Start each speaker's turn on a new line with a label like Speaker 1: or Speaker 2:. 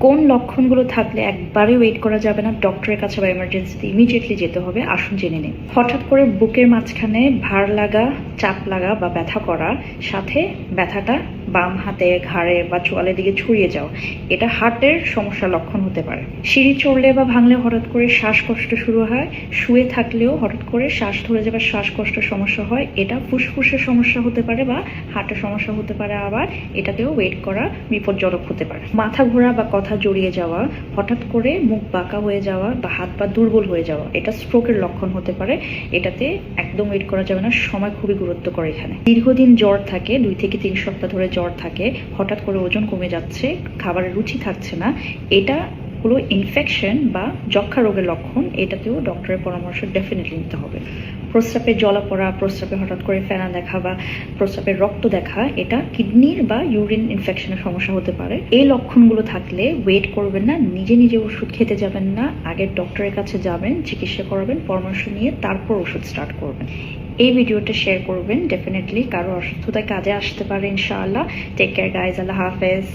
Speaker 1: কোন লক্ষণগুলো থাকলে একবারে ওয়েট করা যাবে না, ডক্টরের কাছে বা এমার্জেন্সিতে ইমিডিয়েটলি যেতে হবে, আসুন জেনে নিন। হঠাৎ করে বুকের মাঝখানে ভার লাগা, চাপ লাগা বা ব্যথা করা, সাথে ব্যথাটা বাম হাতে, ঘাড়ে বা চোয়ালের দিকে ছড়িয়ে যাও, এটা হার্টের সমস্যার লক্ষণ হতে পারে। সিঁড়ি চড়লে বা ভাঙলে হঠাৎ করে শ্বাসকষ্ট শুরু হয়, শুয়ে থাকলেও হঠাৎ করে শ্বাস ধরে যাবার শ্বাসকষ্টের সমস্যা হয়, এটা ফুসফুসের সমস্যা হতে পারে বা হার্টের সমস্যা হতে পারে। আবার এটাতেও ওয়েট করা বিপজ্জনক হতে পারে। মাথা ঘোরা বা কথা জড়িয়ে যাওয়া, হঠাৎ করে মুখ বাঁকা হয়ে যাওয়া বা হাত পা দুর্বল হয়ে যাওয়া, এটা স্ট্রোকের লক্ষণ হতে পারে। এটাতে একদম ওয়েট করা যাবে না, সময় খুবই গুরুত্বকর এখানে। দীর্ঘদিন জ্বর থাকে, 2 থেকে 3 সপ্তাহ ধরে জ্বর থাকে, হঠাৎ করে ওজন কমে যাচ্ছে, খাবারের রুচি থাকছে না, এটা হলো ইনফেকশন বা যক্ষা রোগের লক্ষণ। এটাতেও ডক্টরের পরামর্শ ডেফিনেটলি নিতে হবে। প্রস্রাবে জ্বলা পড়া, প্রস্রাবে হঠাৎ করে ফেনা দেখা বা প্রস্রাবের রক্ত দেখা, এটা কিডনির বা ইউরিন ইনফেকশনের সমস্যা হতে পারে। এই লক্ষণগুলো থাকলে ওয়েট করবেন না, নিজে নিজে ওষুধ খেতে যাবেন না, আগে ডক্টরের কাছে যাবেন, চিকিৎসা করাবেন, পরামর্শ নিয়ে তারপর ওষুধ স্টার্ট করবেন। এই ভিডিওটা শেয়ার করবেন, ডেফিনেটলি কারো অসুস্থতায় কাজে আসতে পারে ইনশাআল্লাহ। টেক কেয়ার গাইজ, আল্লাহ হাফেজ।